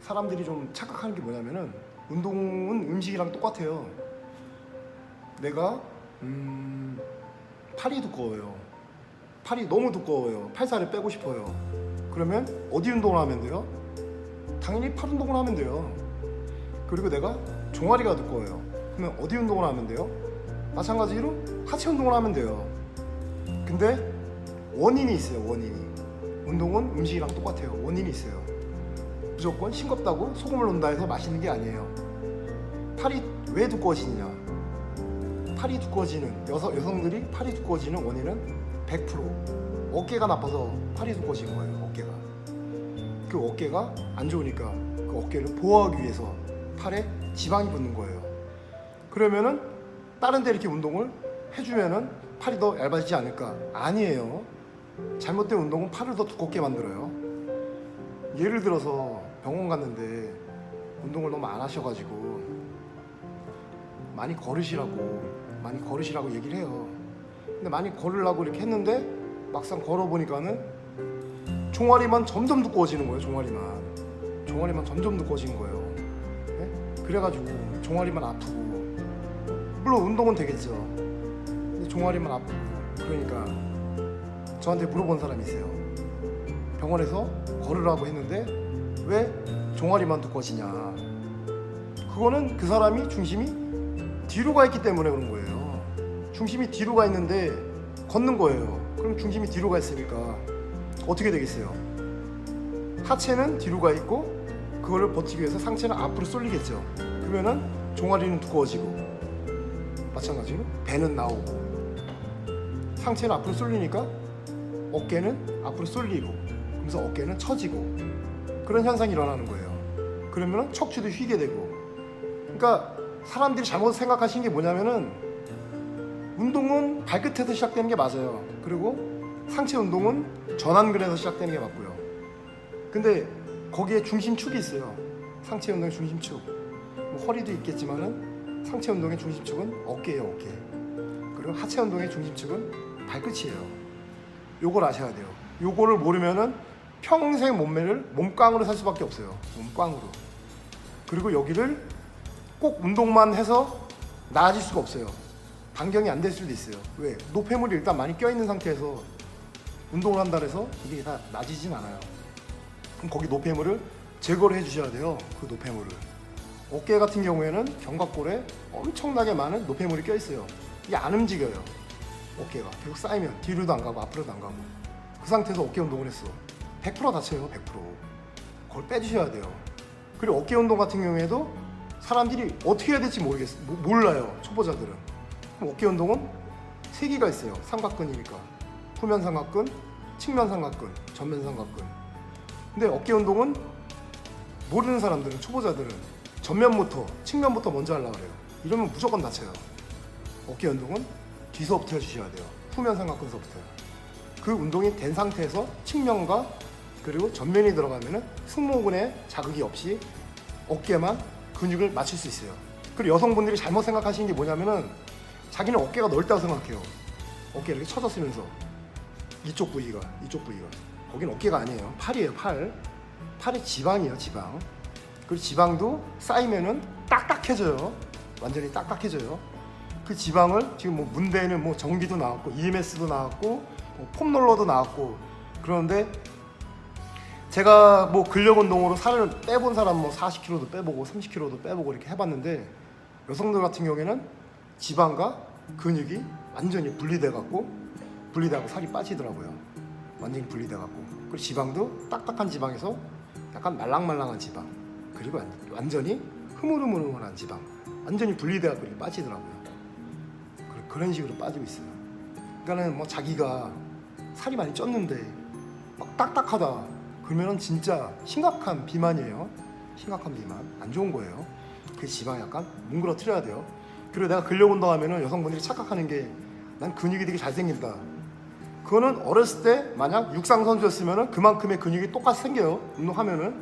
사람들이 좀 착각하는 게 뭐냐면은 운동은 음식이랑 똑같아요. 내가 팔이 두꺼워요. 팔이 너무 두꺼워요. 팔살을 빼고 싶어요. 그러면 어디 운동을 하면 돼요? 당연히 팔 운동을 하면 돼요. 그리고 내가 종아리가 두꺼워요. 그러면 어디 운동을 하면 돼요? 마찬가지로 하체 운동을 하면 돼요. 근데 원인이 있어요. 원인이. 운동은 음식이랑 똑같아요. 원인이 있어요. 무조건 싱겁다고 소금을 넣는다 해서 맛있는 게 아니에요. 팔이 왜 두꺼워지느냐? 팔이 두꺼워지는 여성들이 팔이 두꺼워지는 원인은 100% 어깨가 나빠서 팔이 두꺼워진 거예요. 어깨가. 그 어깨가 안 좋으니까 그 어깨를 보호하기 위해서 팔에 지방이 붙는 거예요. 그러면은 다른 데 이렇게 운동을 해주면은 팔이 더 얇아지지 않을까? 아니에요. 잘못된 운동은 팔을 더 두껍게 만들어요. 예를 들어서 병원 갔는데 운동을 너무 안 하셔가지고 많이 걸으시라고 얘기를 해요. 근데 많이 걸으려고 이렇게 했는데 막상 걸어보니까는 종아리만 점점 두꺼워지는 거예요. 종아리만 점점 두꺼워지는 거예요. 네? 그래가지고 종아리만 아프고, 물론 운동은 되겠죠. 근데 종아리만 아프고, 그러니까 저한테 물어본 사람이 있어요. 병원에서 걸으라고 했는데 왜 종아리만 두꺼워지냐? 그거는 그 사람이 중심이 뒤로 가 있기 때문에 그런 거예요. 중심이 뒤로 가 있는데 걷는 거예요. 그럼 중심이 뒤로 가 있으니까 어떻게 되겠어요? 하체는 뒤로 가 있고 그거를 버티기 위해서 상체는 앞으로 쏠리겠죠. 그러면은 종아리는 두꺼워지고, 마찬가지로 배는 나오고, 상체는 앞으로 쏠리니까 어깨는 앞으로 쏠리고, 그래서 어깨는 처지고, 그런 현상이 일어나는 거예요. 그러면은 척추도 휘게 되고. 그러니까 사람들이 잘못 생각하시는 게 뭐냐면은 운동은 발끝에서 시작되는 게 맞아요. 그리고 상체 운동은 전완근에서 시작되는 게 맞고요. 근데 거기에 중심축이 있어요. 상체 운동의 중심축. 뭐 허리도 있겠지만은 상체 운동의 중심축은 어깨예요, 어깨. 그리고 하체 운동의 중심축은 발끝이에요. 요걸 아셔야 돼요. 요거를 모르면은 평생 몸깡으로 살 수밖에 없어요. 몸깡으로. 그리고 여기를 꼭 운동만 해서 나아질 수가 없어요. 반경이 안 될 수도 있어요. 왜? 노폐물이 일단 많이 껴있는 상태에서 운동을 한다 해서 이게 다 나아지진 않아요. 그럼 거기 노폐물을 제거를 해주셔야 돼요. 그 노폐물을. 어깨 같은 경우에는 견갑골에 엄청나게 많은 노폐물이 껴있어요. 이게 안 움직여요. 어깨가 계속 쌓이면 뒤로도 안 가고 앞으로도 안 가고, 그 상태에서 어깨 운동을 했어. 100% 다쳐요. 100%. 그걸 빼주셔야 돼요. 그리고 어깨 운동 같은 경우에도 사람들이 어떻게 해야 될지 몰라요. 초보자들은. 그럼 어깨 운동은 3개가 있어요. 삼각근이니까. 후면 삼각근, 측면 삼각근, 전면 삼각근. 근데 어깨 운동은 모르는 사람들은, 초보자들은 전면부터, 측면부터 먼저 하려고 그래요. 이러면 무조건 다쳐요. 어깨 운동은 뒤서부터 해주셔야 돼요. 후면 삼각근서부터요. 그 운동이 된 상태에서 측면과 그리고 전면이 들어가면은 승모근에 자극이 없이 어깨만 근육을 맞출 수 있어요. 그리고 여성분들이 잘못 생각하시는 게 뭐냐면은 자기는 어깨가 넓다고 생각해요. 어깨 이렇게 쳐졌으면서 이쪽 부위가 거긴 어깨가 아니에요. 팔이에요. 팔이 지방이에요. 지방. 그리고 지방도 쌓이면은 딱딱해져요. 완전히 딱딱해져요. 그 지방을 지금 뭐 문대에는 뭐 전기도 나왔고 EMS도 나왔고 뭐 폼롤러도 나왔고, 그런데 제가 뭐 근력 운동으로 살을 빼본 사람 뭐 40kg도 빼보고 30kg도 빼보고 이렇게 해봤는데, 여성들 같은 경우에는 지방과 근육이 완전히 분리돼갖고 살이 빠지더라고요. 완전히 분리돼갖고. 그리고 지방도 딱딱한 지방에서 약간 말랑말랑한 지방, 그리고 완전히 흐물흐물한 지방, 완전히 분리돼갖고 이렇게 빠지더라고요. 그런 식으로 빠지고 있어요. 그러니까는 뭐 자기가 살이 많이 쪘는데 막 딱딱하다 그러면은 진짜 심각한 비만이에요. 심각한 비만. 안 좋은 거예요. 그 지방 약간 뭉그러뜨려야 돼요. 그리고 내가 근력 운동하면은 여성분들이 착각하는 게 난 근육이 되게 잘생긴다. 그거는 어렸을 때 만약 육상 선수였으면은 그만큼의 근육이 똑같이 생겨요. 운동하면은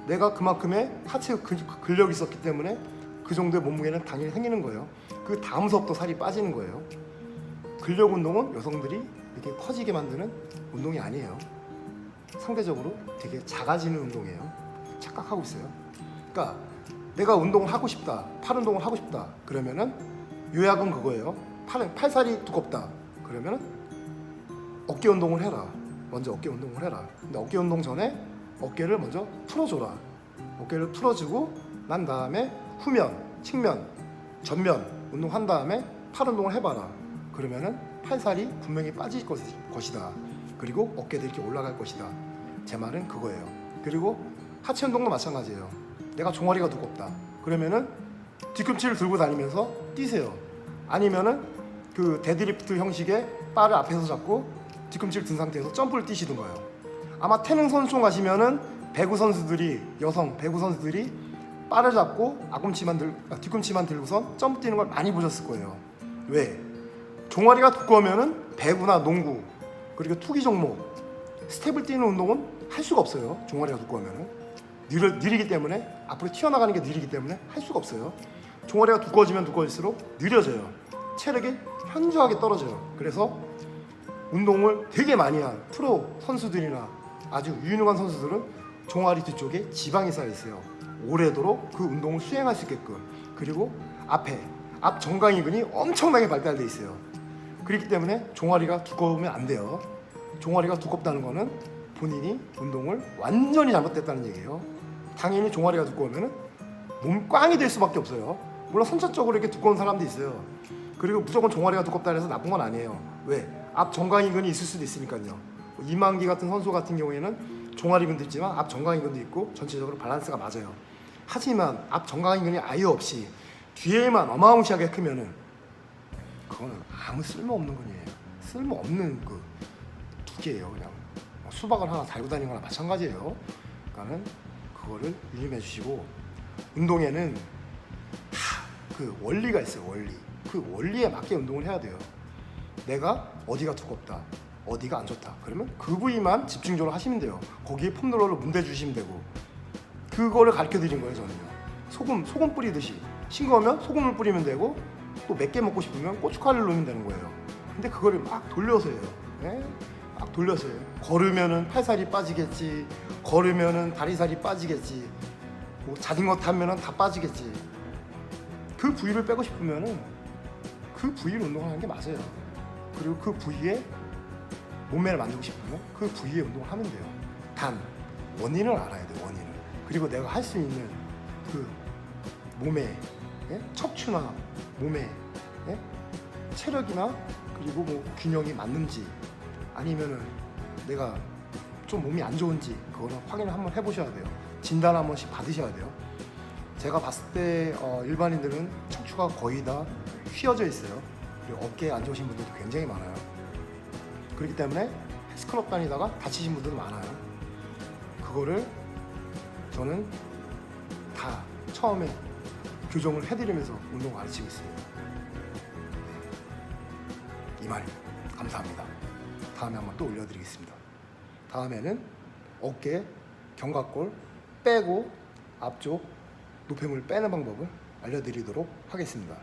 내가 그만큼의 하체 근력이 있었기 때문에 그 정도의 몸무게는 당연히 생기는 거예요. 그 다음서부터 살이 빠지는 거예요. 근력 운동은 여성들이 이렇게 커지게 만드는 운동이 아니에요. 상대적으로 되게 작아지는 운동이에요. 착각하고 있어요. 그러니까 내가 운동을 하고 싶다, 팔 운동을 하고 싶다 그러면은 요약은 그거예요. 팔살이 두껍다 그러면은 어깨 운동을 해라. 먼저 어깨 운동을 해라. 근데 어깨 운동 전에 어깨를 먼저 풀어줘라. 어깨를 풀어주고 난 다음에 후면, 측면, 전면 운동한 다음에 팔 운동을 해봐라. 그러면은 팔살이 분명히 빠질 것이다. 그리고 어깨도 이렇게 올라갈 것이다. 제 말은 그거예요. 그리고 하체 운동도 마찬가지예요. 내가 종아리가 두껍다. 그러면은 뒤꿈치를 들고 다니면서 뛰세요. 아니면은 그 데드리프트 형식의 바를 앞에서 잡고 뒤꿈치를 든 상태에서 점프를 뛰시던가요. 아마 태능 선수촌 가시면은 배구 선수들이, 여성 배구 선수들이 바를 잡고 뒤꿈치만 들고선 점프 뛰는 걸 많이 보셨을 거예요. 왜? 종아리가 두꺼우면은 배구나 농구 그리고 투기 종목 스텝을 뛰는 운동은 할 수가 없어요. 종아리가 두꺼우면은 느리기 때문에 앞으로 튀어나가는 게 느리기 때문에 할 수가 없어요. 종아리가 두꺼워지면 두꺼워질수록 느려져요. 체력이 현저하게 떨어져요. 그래서 운동을 되게 많이 한 프로 선수들이나 아주 유능한 선수들은 종아리 뒤쪽에 지방이 쌓여 있어요. 오래도록 그 운동을 수행할 수 있게끔. 그리고 앞 정강이근이 엄청나게 발달돼 있어요. 그렇기 때문에 종아리가 두꺼우면 안 돼요. 종아리가 두껍다는 거는 본인이 운동을 완전히 잘못됐다는 얘기예요. 당연히 종아리가 두꺼우면 몸 꽝이 될 수밖에 없어요. 물론 선천적으로 이렇게 두꺼운 사람도 있어요. 그리고 무조건 종아리가 두껍다 해서 나쁜 건 아니에요. 왜? 앞 정강이근이 있을 수도 있으니까요. 이만기 같은 선수 같은 경우에는 종아리근도 있지만 앞 정강이근도 있고 전체적으로 밸런스가 맞아요. 하지만 앞 정강이근이 아예 없이 뒤에만 어마무시하게 크면은 그거는 아무 쓸모없는 거예요. 쓸모없는 그 두께예요. 그냥 수박을 하나 달고 다니는 거나 마찬가지예요. 그러니까는 그거를 유념해 주시고 운동에는 그 원리가 있어요. 그 원리에 맞게 운동을 해야 돼요. 내가 어디가 두껍다, 어디가 안 좋다. 그러면 그 부위만 집중적으로 하시면 돼요. 거기에 폼롤러를 문대 주시면 되고 그거를 가르쳐 드린 거예요. 저는요. 소금 뿌리듯이 싱거우면 소금을 뿌리면 되고 또 맵게 먹고 싶으면 고춧가루를 넣으면 되는 거예요. 근데 그거를 막 돌려서 해요. 네? 막 돌려서 해요. 걸으면은 팔살이 빠지겠지, 걸으면은 다리살이 빠지겠지, 뭐 자전거 타면은 다 빠지겠지. 그 부위를 빼고 싶으면은 그 부위를 운동하는 게 맞아요. 그리고 그 부위에 몸매를 만들고 싶으면 그 부위에 운동을 하면 돼요. 단 원인을 알아야 돼요. 원인을. 그리고 내가 할 수 있는 그 몸의 척추나 몸의 체력이나 그리고 뭐 균형이 맞는지 아니면은 내가 좀 몸이 안 좋은지 그거는 확인을 한번 해보셔야 돼요. 진단 한 번씩 받으셔야 돼요. 제가 봤을 때 일반인들은 척추가 거의 다 휘어져 있어요. 그리고 어깨에 안 좋으신 분들도 굉장히 많아요. 그렇기 때문에 헬스클럽 다니다가 다치신 분들도 많아요. 그거를 저는 다 처음에 교정을 해드리면서 운동 가르치고 있습니다. 이말입니다. 감사합니다. 다음에 한번 또 올려드리겠습니다. 다음에는 어깨, 견갑골 빼고 앞쪽 노폐물 빼는 방법을 알려드리도록 하겠습니다.